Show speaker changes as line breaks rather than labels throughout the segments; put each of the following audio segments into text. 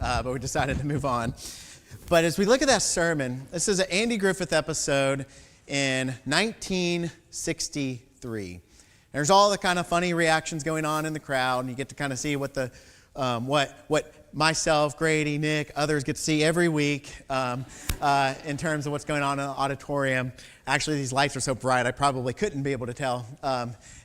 but we decided to move on. But as we look at that sermon, this is an Andy Griffith episode in 1963. There's all the kind of funny reactions going on in the crowd, and you get to kind of see what the what myself, Grady, Nick, others get to see every week in terms of what's going on in the auditorium. Actually, these lights are so bright, I probably couldn't be able to tell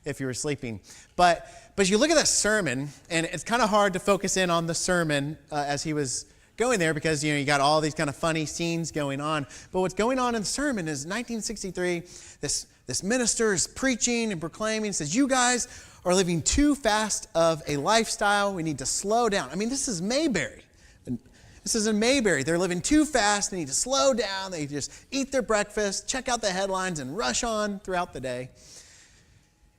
if you were sleeping. But you look at that sermon, and it's kind of hard to focus in on the sermon as he was going there because, you got all these kind of funny scenes going on. But what's going on in the sermon is 1963, this minister is preaching and proclaiming, says, you guys are living too fast of a lifestyle. We need to slow down. I mean, this is Mayberry. This is in Mayberry. They're living too fast. They need to slow down. They just eat their breakfast, check out the headlines, and rush on throughout the day.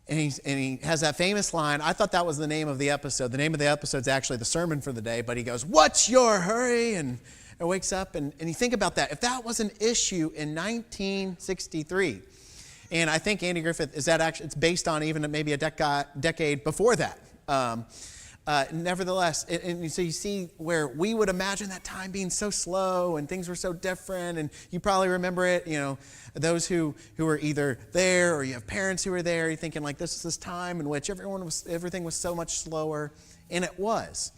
And he has that famous line. I thought that was the name of the episode. The name of the episode is actually the sermon for the day. But he goes, "What's your hurry?" And wakes up. And you think about that. If that was an issue in 1963, and I think Andy Griffith, it's based on even maybe a decade before that. Nevertheless, and so you see where we would imagine that time being so slow and things were so different, and you probably remember it, those who were either there or you have parents who were there, you're thinking like this is this time in which everything was so much slower, and it was.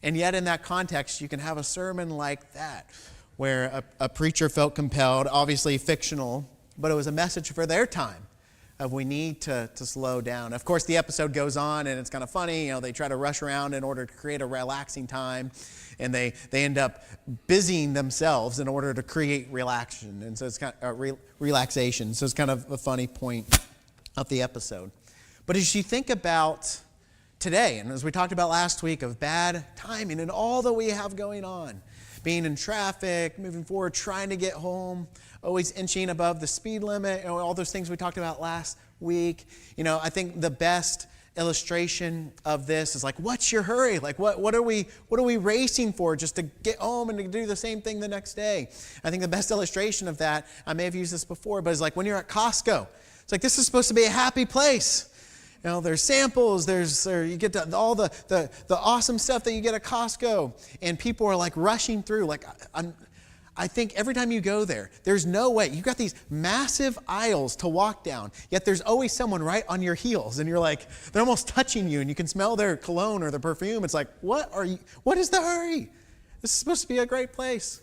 And yet in that context, you can have a sermon like that where a preacher felt compelled, obviously fictional, but it was a message for their time of we need to slow down. Of course, the episode goes on, and it's kind of funny. They try to rush around in order to create a relaxing time, and they end up busying themselves in order to create relaxation. And so it's kind of relaxation. So it's kind of a funny point of the episode. But as you think about today, and as we talked about last week of bad timing and all that we have going on, being in traffic, moving forward, trying to get home, always inching above the speed limit, all those things we talked about last week. I think the best illustration of this is like, what's your hurry? Like, what are we racing for just to get home and to do the same thing the next day? I think the best illustration of that, I may have used this before, but it's like when you're at Costco. It's like, this is supposed to be a happy place. There's samples, you get all the awesome stuff that you get at Costco, and people are like rushing through. Like, I think every time you go there, there's no way. You've got these massive aisles to walk down, yet there's always someone right on your heels, and you're like, they're almost touching you, and you can smell their cologne or their perfume. It's like, what is the hurry? This is supposed to be a great place.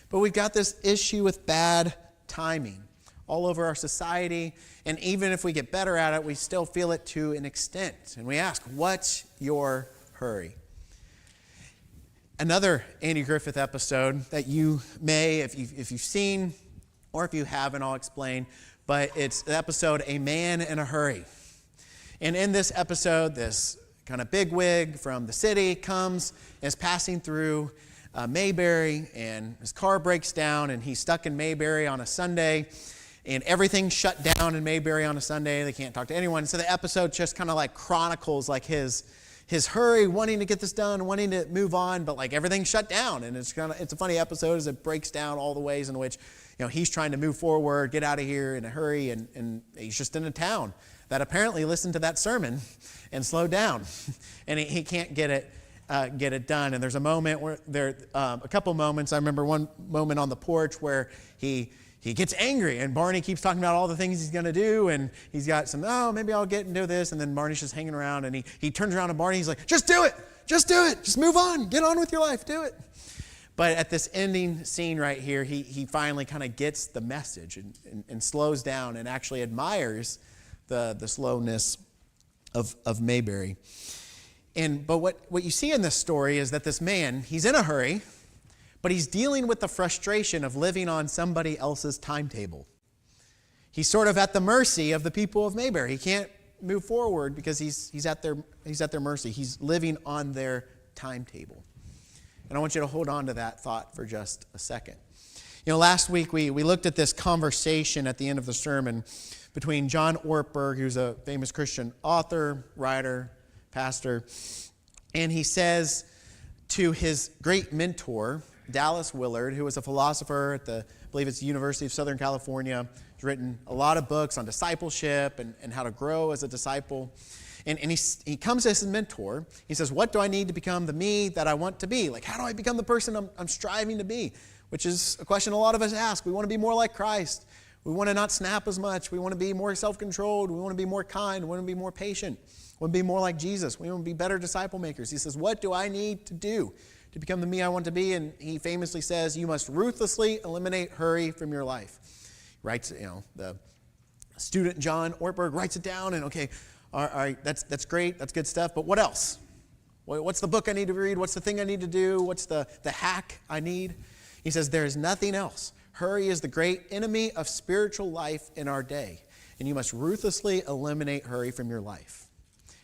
But we've got this issue with bad timing all over our society, and even if we get better at it, we still feel it to an extent. And we ask, what's your hurry? Another Andy Griffith episode that you may, if you've seen, or if you haven't, I'll explain, but it's the episode, A Man in a Hurry. And in this episode, this kind of bigwig from the city comes and is passing through Mayberry, and his car breaks down, and he's stuck in Mayberry on a Sunday, and everything's shut down in Mayberry on a Sunday. They can't talk to anyone. So the episode just kind of like chronicles like his hurry, wanting to get this done, wanting to move on, but like everything's shut down. And it's a funny episode as it breaks down all the ways in which he's trying to move forward, get out of here in a hurry, and he's just in a town that apparently listened to that sermon and slowed down, and he can't get it done. And there's a moment where a couple moments. I remember one moment on the porch where he gets angry, and Barney keeps talking about all the things he's going to do, and he's got maybe I'll get into this, and then Barney's just hanging around, and he turns around to Barney, he's like, just do it, just move on, get on with your life, do it. But at this ending scene right here, he finally kind of gets the message and slows down and actually admires the slowness of Mayberry. But what you see in this story is that this man, he's in a hurry, but he's dealing with the frustration of living on somebody else's timetable. He's sort of at the mercy of the people of Mayberry. He can't move forward because he's at their mercy. He's living on their timetable. And I want you to hold on to that thought for just a second. Last week we looked at this conversation at the end of the sermon between John Ortberg, who's a famous Christian author, writer, pastor, and he says to his great mentor, Dallas Willard, who was a philosopher at I believe it's the University of Southern California. He's written a lot of books on discipleship and how to grow as a disciple. And he comes as his mentor. He says, what do I need to become the me that I want to be? Like, how do I become the person I'm striving to be? Which is a question a lot of us ask. We want to be more like Christ. We want to not snap as much. We want to be more self-controlled. We want to be more kind. We want to be more patient. We want to be more like Jesus. We want to be better disciple makers. He says, what do I need to do to become the me I want to be? And he famously says, you must ruthlessly eliminate hurry from your life. He writes, the student John Ortberg writes it down, and okay, all right, that's great, that's good stuff, but what else? What's the book I need to read? What's the thing I need to do? What's the hack I need? He says, there is nothing else. Hurry is the great enemy of spiritual life in our day, and you must ruthlessly eliminate hurry from your life.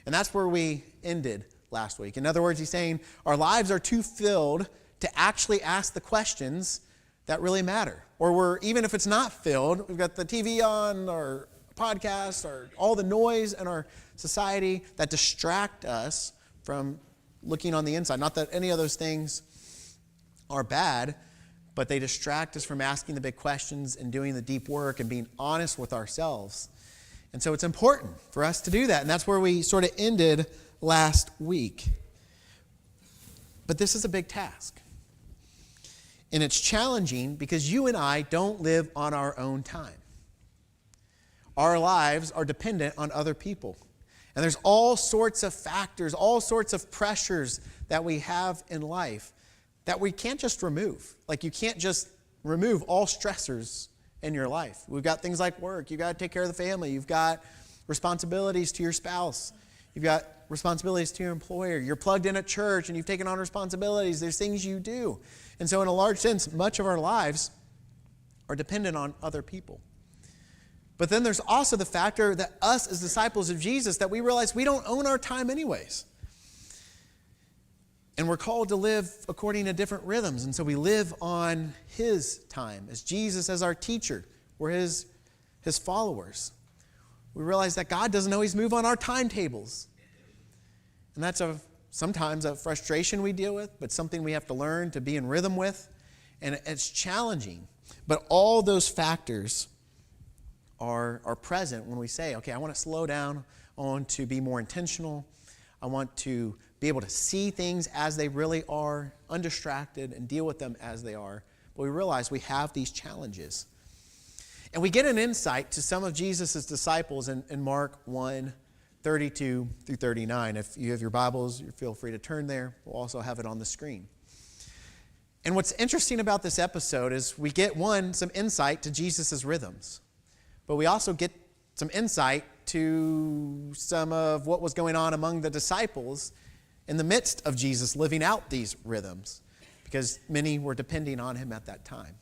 And that's where we ended last week. In other words, he's saying our lives are too filled to actually ask the questions that really matter. Or even if it's not filled, we've got the TV on, or podcasts, or all the noise in our society that distract us from looking on the inside. Not that any of those things are bad, but they distract us from asking the big questions and doing the deep work and being honest with ourselves. And so it's important for us to do that. And that's where we sort of ended last week. But this is a big task. And it's challenging because you and I don't live on our own time. Our lives are dependent on other people. And there's all sorts of factors, all sorts of pressures that we have in life that we can't just remove. Like, you can't just remove all stressors in your life. We've got things like work. You've got to take care of the family. You've got responsibilities to your spouse. You've got responsibilities to your employer. You're plugged in at church and you've taken on responsibilities. There's things you do. And so in a large sense, much of our lives are dependent on other people. But then there's also the factor that us as disciples of Jesus, that we realize we don't own our time anyways. And we're called to live according to different rhythms. And so we live on his time. As Jesus as our teacher, we're his followers. We realize that God doesn't always move on our timetables. And that's sometimes a frustration we deal with, but something we have to learn to be in rhythm with. And it's challenging. But all those factors are present when we say, okay, I want to slow down. I want to be more intentional. I want to be able to see things as they really are, undistracted, and deal with them as they are. But we realize we have these challenges. And we get an insight to some of Jesus' disciples in Mark 1, 32 through 39. If you have your Bibles, you feel free to turn there. We'll also have it on the screen. And what's interesting about this episode is we get, some insight to Jesus' rhythms. But we also get some insight to some of what was going on among the disciples in the midst of Jesus living out these rhythms, because many were depending on him at that time.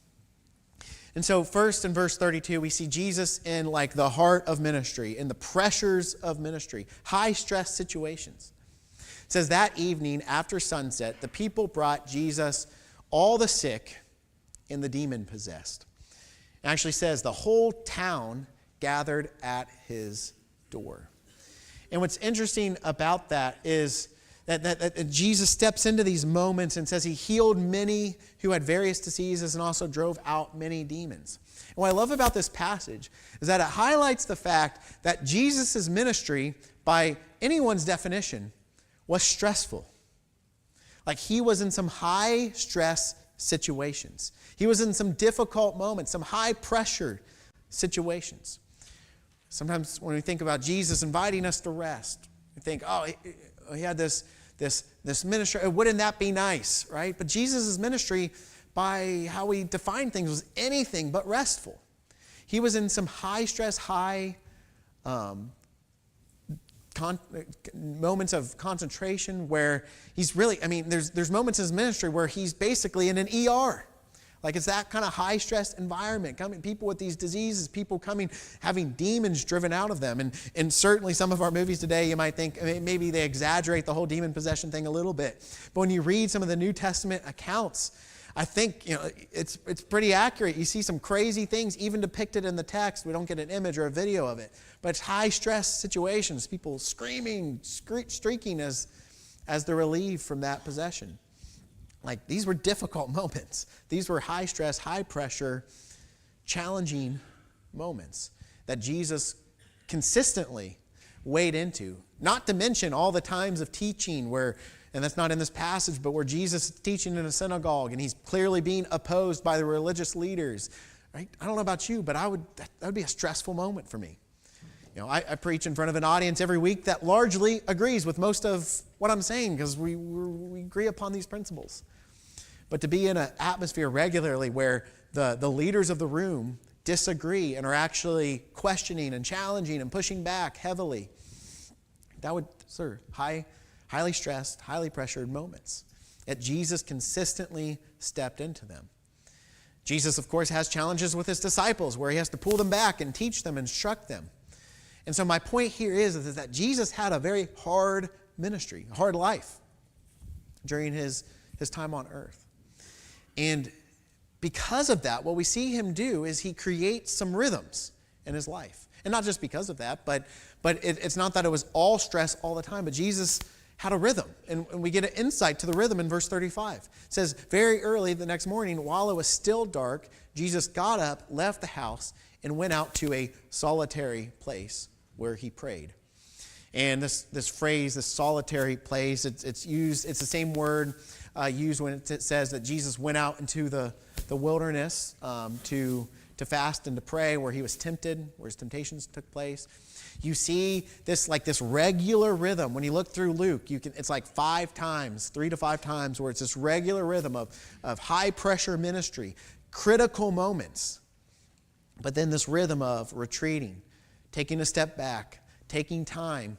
And so first in verse 32, we see Jesus in like the heart of ministry, in the pressures of ministry, high stress situations. It says that evening after sunset, the people brought Jesus all the sick and the demon possessed. It actually says the whole town gathered at his door. And what's interesting about that is that Jesus steps into these moments and says he healed many who had various diseases and also drove out many demons. And what I love about this passage is that it highlights the fact that Jesus' ministry, by anyone's definition, was stressful. Like, he was in some high stress situations. He was in some difficult moments, some high pressure situations. Sometimes when we think about Jesus inviting us to rest, we think, oh, he had this ministry. Wouldn't that be nice, right? But Jesus' ministry, by how we define things, was anything but restful. He was in some high stress, high moments of concentration where he's really, there's moments in his ministry where he's basically in an ER. Like, it's that kind of high-stress environment. People with these diseases, people having demons driven out of them. And certainly some of our movies today, you might think maybe they exaggerate the whole demon possession thing a little bit. But when you read some of the New Testament accounts, I think it's pretty accurate. You see some crazy things even depicted in the text. We don't get an image or a video of it. But it's high-stress situations, people screaming, shrieking as they're relieved from that possession. Like, these were difficult moments. These were high stress, high pressure, challenging moments that Jesus consistently wade into. Not to mention all the times of teaching where, and that's not in this passage, but where Jesus is teaching in a synagogue and he's clearly being opposed by the religious leaders. Right? I don't know about you, but that would be a stressful moment for me. I preach in front of an audience every week that largely agrees with most of what I'm saying because we agree upon these principles. But to be in an atmosphere regularly where the leaders of the room disagree and are actually questioning and challenging and pushing back heavily, that would, highly stressed, highly pressured moments. Yet Jesus consistently stepped into them. Jesus, of course, has challenges with his disciples where he has to pull them back and teach them, instruct them. And so my point here is that Jesus had a very hard ministry, a hard life during his time on earth. And because of that, what we see him do is he creates some rhythms in his life. And not just because of that, but it's not that it was all stress all the time, but Jesus had a rhythm. And we get an insight to the rhythm in verse 35. It says, very early the next morning, while it was still dark, Jesus got up, left the house, and went out to a solitary place where he prayed. And this phrase, this solitary place, it's used, it's the same word used when it says that Jesus went out into the wilderness to fast and to pray, where he was tempted, where his temptations took place. You see this regular rhythm. When you look through Luke, it's like 3 to 5 times, where it's this regular rhythm of high pressure ministry, critical moments. But then this rhythm of retreating, taking a step back, taking time,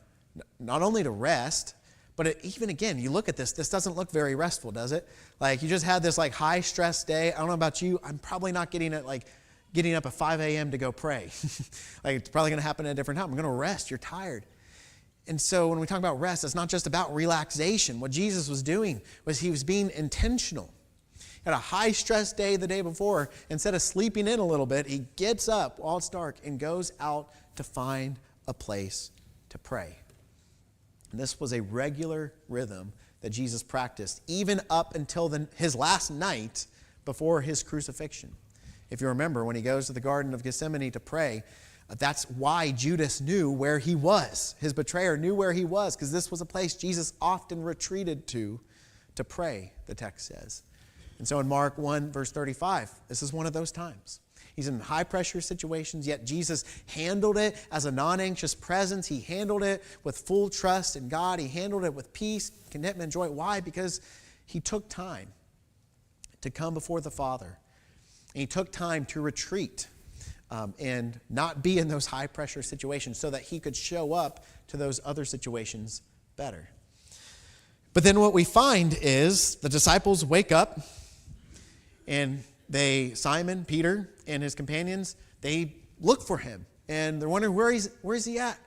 not only to rest, but even again, you look at this doesn't look very restful, does it? Like you just had this high stress day. I don't know about you. I'm probably not getting up at 5 a.m. to go pray. It's probably going to happen at a different time. I'm going to rest. You're tired. And so when we talk about rest, it's not just about relaxation. What Jesus was doing was he was being intentional. He had a high stress day the day before. Instead of sleeping in a little bit, he gets up while it's dark and goes out to find a place to pray. And this was a regular rhythm that Jesus practiced even up until his last night before his crucifixion. If you remember, when he goes to the Garden of Gethsemane to pray, that's why Judas knew where he was. His betrayer knew where he was, because this was a place Jesus often retreated to pray, the text says. And so in Mark 1, verse 35, this is one of those times. He's in high-pressure situations, yet Jesus handled it as a non-anxious presence. He handled it with full trust in God. He handled it with peace, contentment, and joy. Why? Because he took time to come before the Father. And he took time to retreat and not be in those high-pressure situations so that he could show up to those other situations better. But then what we find is the disciples wake up and Simon, Peter, and his companions, they look for him. And they're wondering, where is he at?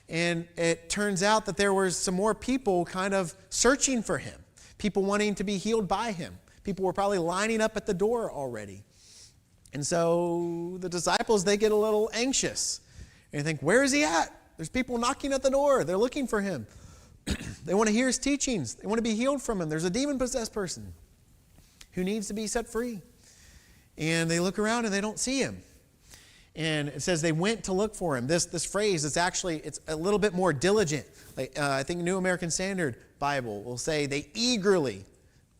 And it turns out that there were some more people kind of searching for him. People wanting to be healed by him. People were probably lining up at the door already. And so the disciples, they get a little anxious. And they think, where is he at? There's people knocking at the door. They're looking for him. They want to hear his teachings. They want to be healed from him. There's a demon-possessed person who needs to be set free. And they look around and they don't see him. And it says they went to look for him. This phrase, it's a little bit more diligent. I think New American Standard Bible will say they eagerly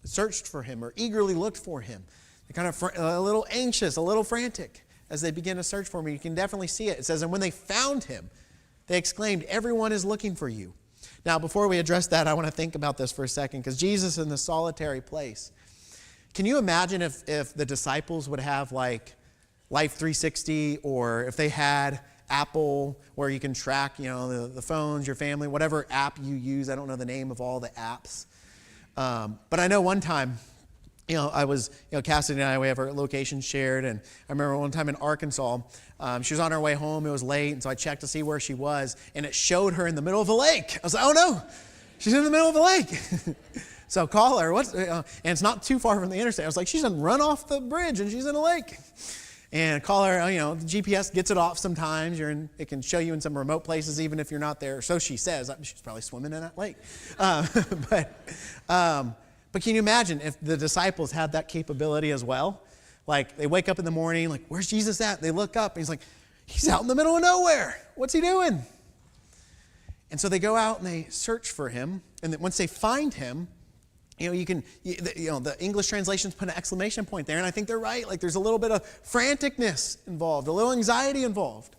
searched for him or eagerly looked for him. They're kind of a little anxious, a little frantic as they begin to search for him. You can definitely see it. It says, and when they found him, they exclaimed, everyone is looking for you. Now, before we address that, I want to think about this for a second, because Jesus in the solitary place. Can you imagine if the disciples would have like Life 360, or if they had Apple where you can track, the phones, your family, whatever app you use. I don't know the name of all the apps. But I know one time, Cassidy and I, we have our location shared, and I remember one time in Arkansas, she was on her way home, it was late, and so I checked to see where she was, and it showed her in the middle of a lake. I was like, oh no, she's in the middle of a lake. So call her, and it's not too far from the interstate. I was like, she's done run off the bridge and she's in a lake. And call her, the GPS gets it off sometimes. It can show you in some remote places even if you're not there. So she says, she's probably swimming in that lake. But can you imagine if the disciples had that capability as well? Like they wake up in the morning, like, where's Jesus at? They look up and he's like, he's out in the middle of nowhere. What's he doing? And so they go out and they search for him. And once they find him, the English translations put an exclamation point there, and I think they're right. Like there's a little bit of franticness involved, a little anxiety involved.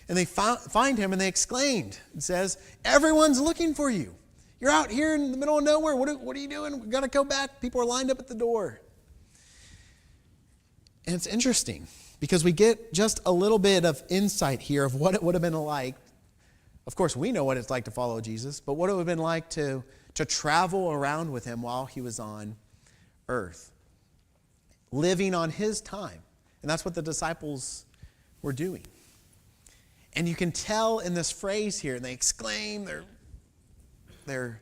And they find him and they exclaimed. It says, "Everyone's looking for you. You're out here in the middle of nowhere. What are you doing? We've got to go back. People are lined up at the door." And it's interesting because we get just a little bit of insight here of what it would have been like. Of course, we know what it's like to follow Jesus, but what it would have been like to travel around with him while he was on earth, living on his time. And that's what the disciples were doing. And you can tell in this phrase here, they exclaim, they're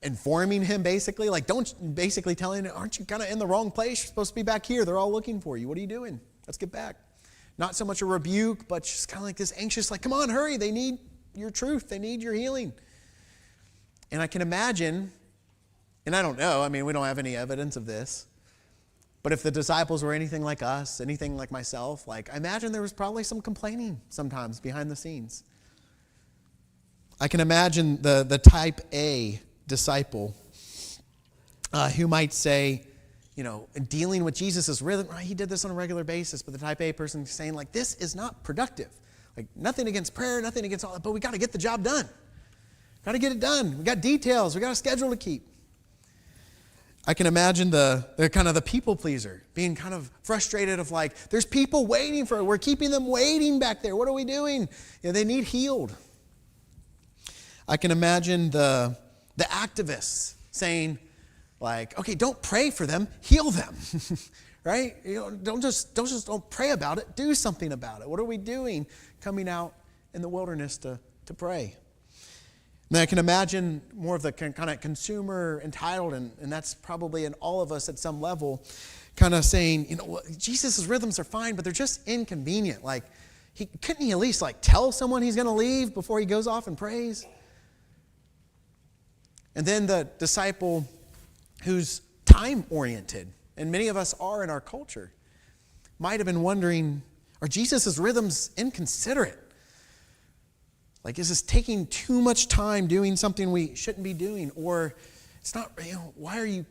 informing him basically, like basically telling him, "Aren't you kind of in the wrong place? You're supposed to be back here. They're all looking for you. What are you doing? Let's get back." Not so much a rebuke, but just kind of like this anxious, like, "Come on, hurry. They need your truth. They need your healing." And I can imagine, and I don't know, we don't have any evidence of this, but if the disciples were anything like us, anything like myself, I imagine there was probably some complaining sometimes behind the scenes. I can imagine the type A disciple who might say, dealing with Jesus' rhythm, right, he did this on a regular basis, but the type A person saying, this is not productive. Nothing against prayer, nothing against all that, but we got to get the job done. Got to get it done. We got details. We got a schedule to keep. I can imagine the kind of the people pleaser being kind of frustrated of there's people waiting for it. We're keeping them waiting back there. What are we doing? They need healed. I can imagine the activists saying okay, don't pray for them, heal them. Right? Don't pray about it. Do something about it. What are we doing coming out in the wilderness to pray? And I can imagine more of the kind of consumer entitled, and that's probably in all of us at some level, kind of saying, Jesus' rhythms are fine, but they're just inconvenient. Couldn't he at least tell someone he's going to leave before he goes off and prays? And then the disciple who's time-oriented, and many of us are in our culture, might have been wondering, are Jesus' rhythms inconsiderate? Is this taking too much time doing something we shouldn't be doing? Or it's not, why are you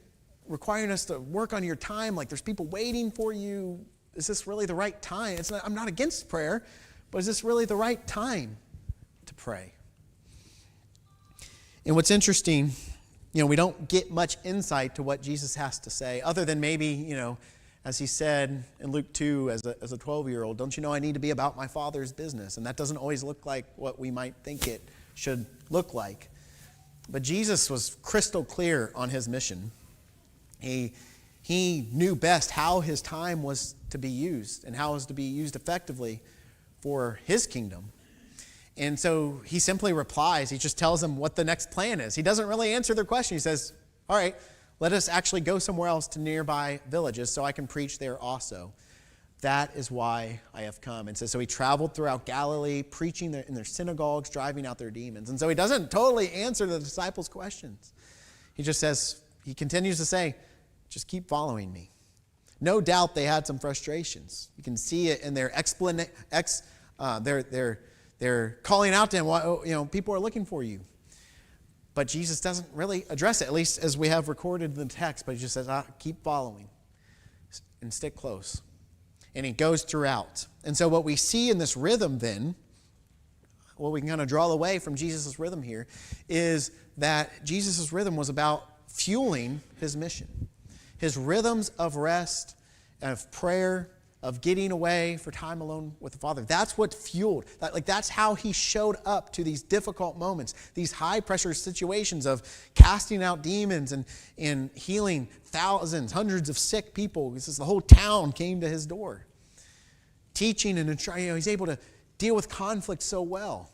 requiring us to work on your time? There's people waiting for you. Is this really the right time? I'm not against prayer, but is this really the right time to pray? And what's interesting, we don't get much insight to what Jesus has to say, other than maybe, as he said in Luke 2 as a 12-year-old, "Don't you know I need to be about my Father's business?" And that doesn't always look like what we might think it should look like. But Jesus was crystal clear on his mission. He knew best how his time was to be used and how it was to be used effectively for his kingdom. And so he simply replies. He just tells them what the next plan is. He doesn't really answer their question. He says, "All right, let us actually go somewhere else to nearby villages so I can preach there also. That is why I have come." And so he traveled throughout Galilee, preaching in their synagogues, driving out their demons. And so he doesn't totally answer the disciples' questions. He just says, he continues to say, "Just keep following me." No doubt they had some frustrations. You can see it in their they're calling out to him, "People are looking for you." But Jesus doesn't really address it, at least as we have recorded in the text. But he just says, "Keep following and stick close." And he goes throughout. And so what we see in this rhythm then, what we can kind of draw away from Jesus' rhythm here, is that Jesus' rhythm was about fueling his mission. His rhythms of rest, of prayer, of getting away for time alone with the Father. That's what fueled. That's how he showed up to these difficult moments, these high-pressure situations of casting out demons and healing thousands, hundreds of sick people. This is the whole town came to his door. Teaching and he's able to deal with conflict so well.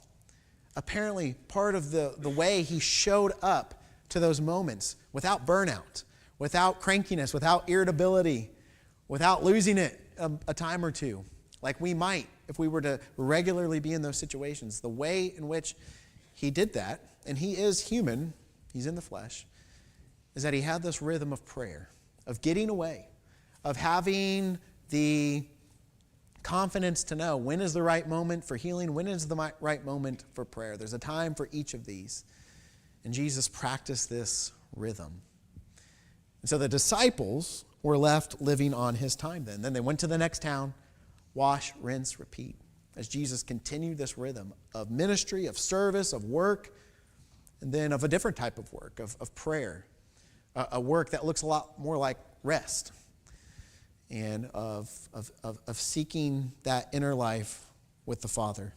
Apparently, part of the way he showed up to those moments without burnout, without crankiness, without irritability, without losing it a time or two, like we might if we were to regularly be in those situations. The way in which he did that, and he is human, he's in the flesh, is that he had this rhythm of prayer, of getting away, of having the confidence to know when is the right moment for healing, when is the right moment for prayer. There's a time for each of these. And Jesus practiced this rhythm. And so the disciples were left living on his time then. Then they went to the next town, wash, rinse, repeat, as Jesus continued this rhythm of ministry, of service, of work, and then of a different type of work, of prayer, a work that looks a lot more like rest, and of seeking that inner life with the Father.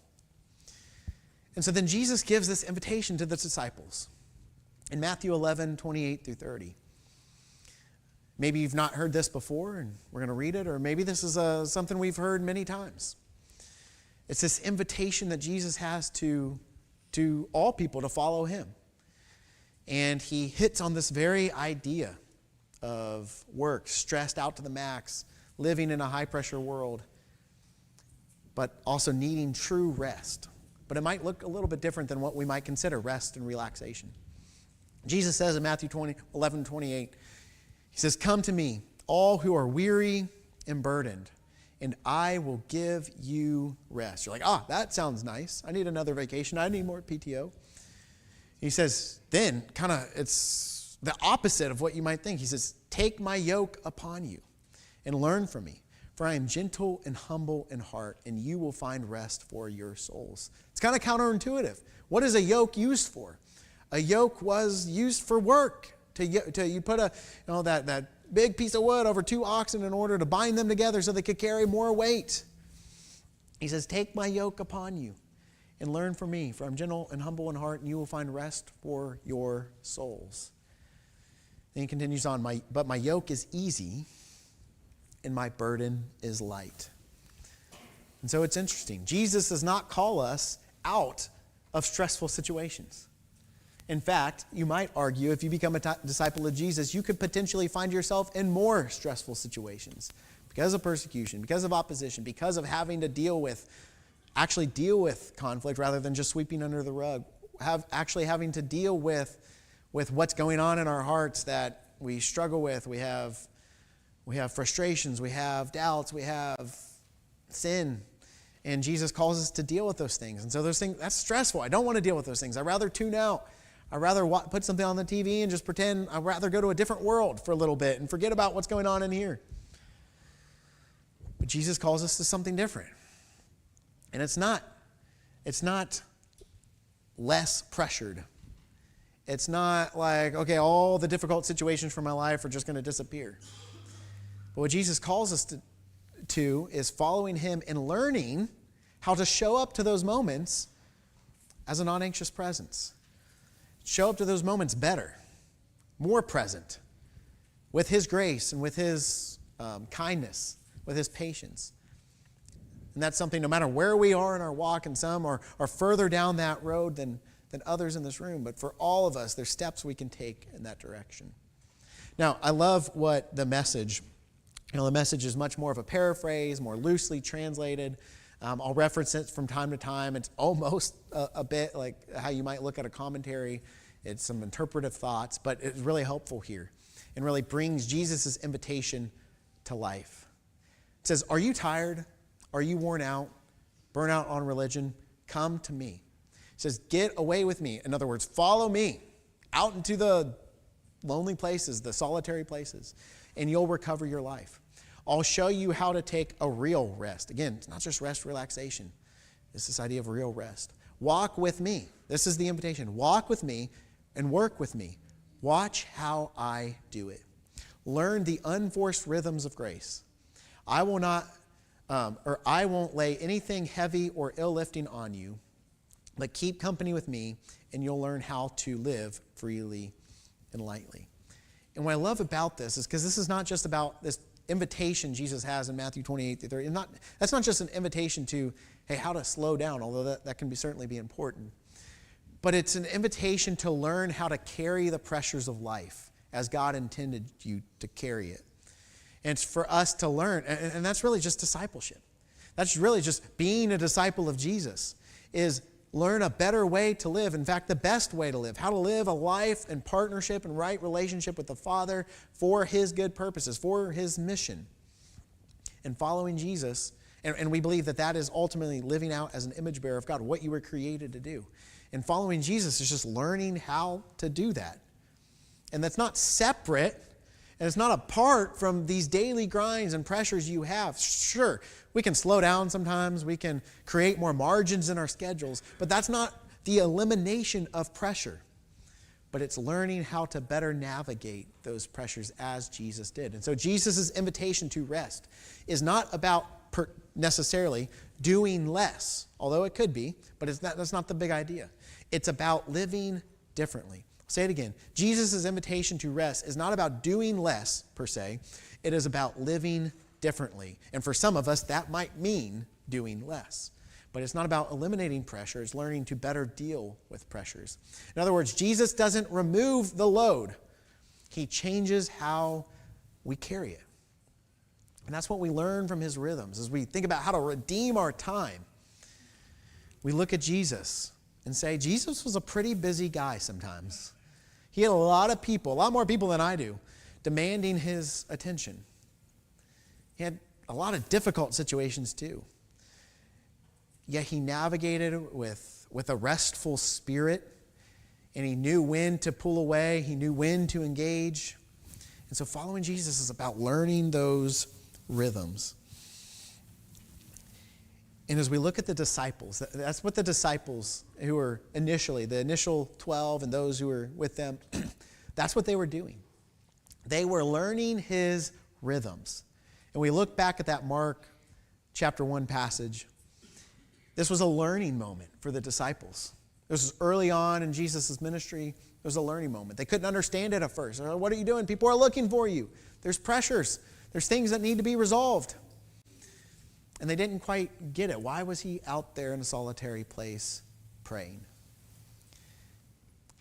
And so then Jesus gives this invitation to the disciples in Matthew 11, 28 through 30. Maybe you've not heard this before, and we're going to read it, or maybe this is something we've heard many times. It's this invitation that Jesus has to all people to follow him. And he hits on this very idea of work, stressed out to the max, living in a high-pressure world, but also needing true rest. But it might look a little bit different than what we might consider rest and relaxation. Jesus says in Matthew 11, 28, he says, "Come to me, all who are weary and burdened, and I will give you rest." You're like, that sounds nice. I need another vacation. I need more PTO. He says, then it's the opposite of what you might think. He says, "Take my yoke upon you and learn from me, for I am gentle and humble in heart, and you will find rest for your souls." It's kind of counterintuitive. What is a yoke used for? A yoke was used for work. You put that big piece of wood over two oxen in order to bind them together so they could carry more weight. He says, "Take my yoke upon you and learn from me, for I'm gentle and humble in heart, and you will find rest for your souls." Then he continues on, "But my yoke is easy and my burden is light." And so it's interesting. Jesus does not call us out of stressful situations. In fact, you might argue if you become a disciple of Jesus, you could potentially find yourself in more stressful situations because of persecution, because of opposition, because of having to actually deal with conflict rather than just sweeping under the rug, actually having to deal with what's going on in our hearts that we struggle with. We have frustrations, we have doubts, we have sin, and Jesus calls us to deal with those things. And so those things, that's stressful. I don't want to deal with those things. I'd rather tune out. I'd rather put something on the TV and just pretend. I'd rather go to a different world for a little bit and forget about what's going on in here. But Jesus calls us to something different. And it's not less pressured. It's not like, okay, all the difficult situations from my life are just going to disappear. But what Jesus calls us to is following him and learning how to show up to those moments as a non-anxious presence. Show up to those moments better, more present, with his grace and with his kindness, with his patience. And that's something no matter where we are in our walk, and some are further down that road than others in this room, but for all of us, there's steps we can take in that direction. Now, I love what the message is much more of a paraphrase, more loosely translated. I'll reference it from time to time. It's almost a bit like how you might look at a commentary. It's some interpretive thoughts, but it's really helpful here and really brings Jesus' invitation to life. It says, "Are you tired? Are you worn out? Burn out on religion? Come to me." It says, "Get away with me." In other words, follow me out into the lonely places, the solitary places, and you'll recover your life. I'll show you how to take a real rest. Again, it's not just rest, relaxation. It's this idea of real rest. Walk with me. This is the invitation. Walk with me and work with me. Watch how I do it. Learn the unforced rhythms of grace. I won't lay anything heavy or ill-lifting on you, but keep company with me, and you'll learn how to live freely and lightly. And what I love about this is because this is not just about this invitation Jesus has in Matthew 28 through 30. That's not just an invitation to, hey, how to slow down, although that can certainly be important. But it's an invitation to learn how to carry the pressures of life as God intended you to carry it. And it's for us to learn, and that's really just discipleship. That's really just being a disciple of Jesus, is learn a better way to live. In fact, the best way to live. How to live a life in partnership and right relationship with the Father for his good purposes, for his mission. And following Jesus And we believe that that is ultimately living out as an image bearer of God, what you were created to do. And following Jesus is just learning how to do that. And that's not separate, and it's not apart from these daily grinds and pressures you have. Sure, we can slow down sometimes, we can create more margins in our schedules, but that's not the elimination of pressure. But it's learning how to better navigate those pressures as Jesus did. And so Jesus' invitation to rest is not about necessarily doing less, although it could be, but that's not the big idea. It's about living differently. I'll say it again. Jesus' invitation to rest is not about doing less, per se. It is about living differently. And for some of us, that might mean doing less. But it's not about eliminating pressure. It's learning to better deal with pressures. In other words, Jesus doesn't remove the load. He changes how we carry it. And that's what we learn from his rhythms. As we think about how to redeem our time, we look at Jesus and say, Jesus was a pretty busy guy sometimes. He had a lot of people, a lot more people than I do, demanding his attention. He had a lot of difficult situations too. Yet he navigated with a restful spirit, and he knew when to pull away. He knew when to engage. And so following Jesus is about learning those rhythms. And as we look at the disciples, that's what the disciples who were initially, the initial 12 and those who were with them, that's what they were doing. They were learning his rhythms. And we look back at that Mark chapter 1 passage. This was a learning moment for the disciples. This was early on in Jesus' ministry. It was a learning moment. They couldn't understand it at first. What are you doing? People are looking for you. There's pressures. There's things that need to be resolved. And they didn't quite get it. Why was he out there in a solitary place praying?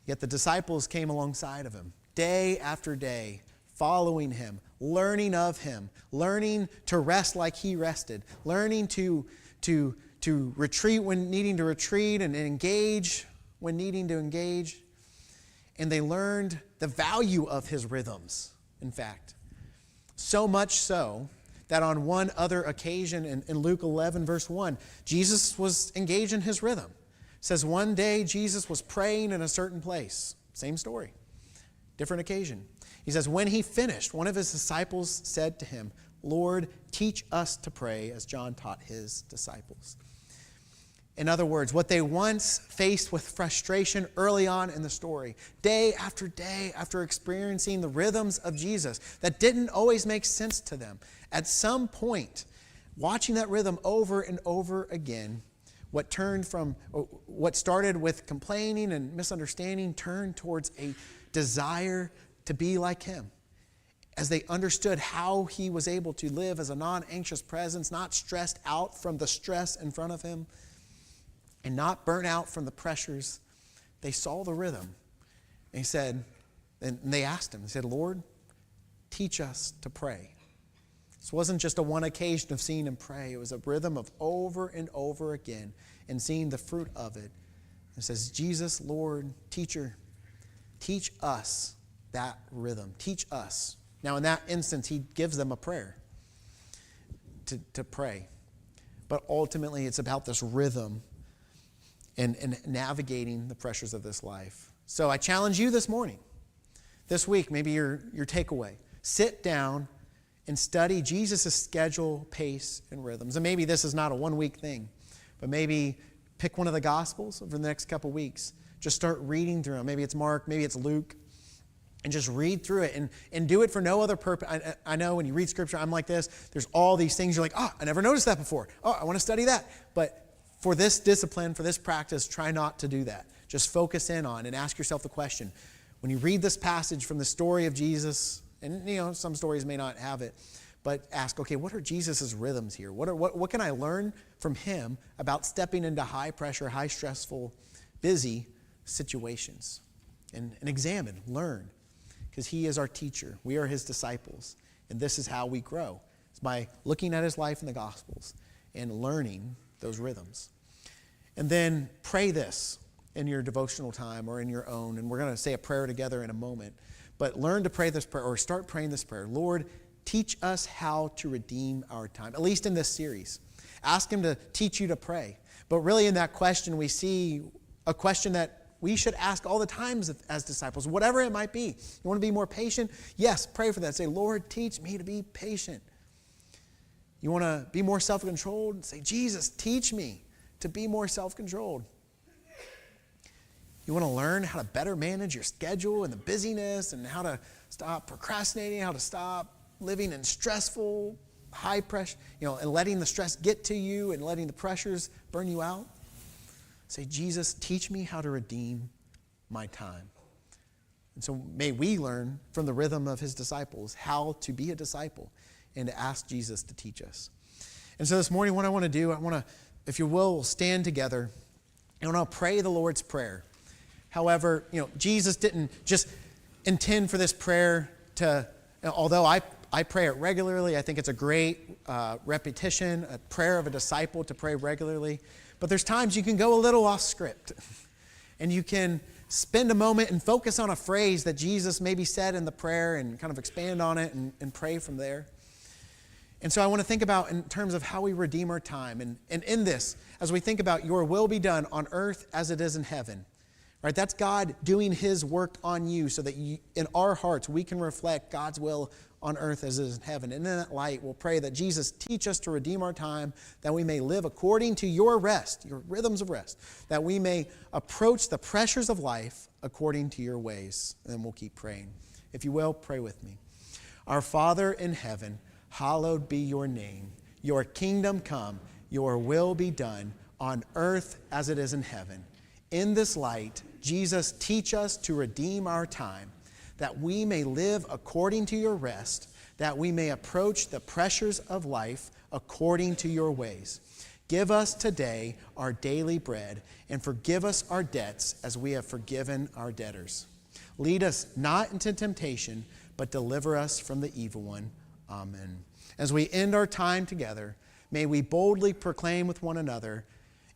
Yet the disciples came alongside of him day after day, following him, learning of him, learning to rest like he rested, learning to retreat when needing to retreat and engage when needing to engage. And they learned the value of his rhythms, in fact. So much so that on one other occasion in Luke 11, verse 1, Jesus was engaged in his rhythm. It says one day Jesus was praying in a certain place. Same story, different occasion. He says, when he finished, one of his disciples said to him, Lord, teach us to pray as John taught his disciples. In other words, what they once faced with frustration early on in the story, day after experiencing the rhythms of Jesus that didn't always make sense to them, at some point, watching that rhythm over and over again, what started with complaining and misunderstanding turned towards a desire to be like him. As they understood how he was able to live as a non-anxious presence, not stressed out from the stress in front of him, and not burn out from the pressures, they saw the rhythm. And they asked him, they said, Lord, teach us to pray. This wasn't just a one occasion of seeing him pray. It was a rhythm of over and over again and seeing the fruit of it. It says, Jesus, Lord, teacher, teach us that rhythm. Teach us. Now, in that instance, he gives them a prayer to pray. But ultimately, it's about this rhythm and navigating the pressures of this life. So I challenge you this morning, this week, maybe your takeaway. Sit down and study Jesus' schedule, pace, and rhythms. And maybe this is not a one-week thing, but maybe pick one of the Gospels over the next couple weeks. Just start reading through them. Maybe it's Mark, maybe it's Luke. And just read through it and do it for no other purpose. I know when you read Scripture, I'm like this. There's all these things you're like, I never noticed that before. I want to study that. But for this discipline, for this practice, try not to do that. Just focus in on and ask yourself the question. When you read this passage from the story of Jesus, and some stories may not have it, but ask, okay, what are Jesus' rhythms here? What can I learn from him about stepping into high pressure, high stressful, busy situations? And examine, learn. Because he is our teacher. We are his disciples. And this is how we grow. It's by looking at his life in the Gospels and learning those rhythms. And then pray this in your devotional time or in your own. And we're going to say a prayer together in a moment. But learn to pray this prayer or start praying this prayer. Lord, teach us how to redeem our time, at least in this series. Ask him to teach you to pray. But really in that question, we see a question that we should ask all the time as disciples, whatever it might be. You want to be more patient? Yes, pray for that. Say, Lord, teach me to be patient. You want to be more self-controlled? Say, Jesus, teach me to be more self-controlled. You want to learn how to better manage your schedule and the busyness and how to stop procrastinating, how to stop living in stressful, high pressure, and letting the stress get to you and letting the pressures burn you out? Say, Jesus, teach me how to redeem my time. And so may we learn from the rhythm of his disciples how to be a disciple and to ask Jesus to teach us. And so this morning, what I want to do, if you will, stand together and I'll pray the Lord's Prayer. However, Jesus didn't just intend for this prayer to, although I pray it regularly, I think it's a great repetition, a prayer of a disciple to pray regularly. But there's times you can go a little off script and you can spend a moment and focus on a phrase that Jesus maybe said in the prayer and kind of expand on it and pray from there. And so I want to think about in terms of how we redeem our time. And in this, as we think about your will be done on earth as it is in heaven, right? That's God doing his work on you so that in our hearts we can reflect God's will on earth as it is in heaven. And in that light, we'll pray that Jesus teach us to redeem our time, that we may live according to your rest, your rhythms of rest, that we may approach the pressures of life according to your ways. And then we'll keep praying. If you will, pray with me. Our Father in heaven, hallowed be your name. Your kingdom come, your will be done on earth as it is in heaven. In this light, Jesus, teach us to redeem our time, that we may live according to your rest, that we may approach the pressures of life according to your ways. Give us today our daily bread, and forgive us our debts as we have forgiven our debtors. Lead us not into temptation, but deliver us from the evil one. Amen. As we end our time together, may we boldly proclaim with one another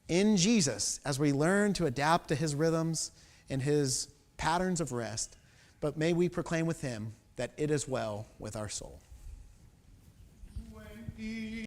in Jesus as we learn to adapt to his rhythms and his patterns of rest, but may we proclaim with him that it is well with our soul.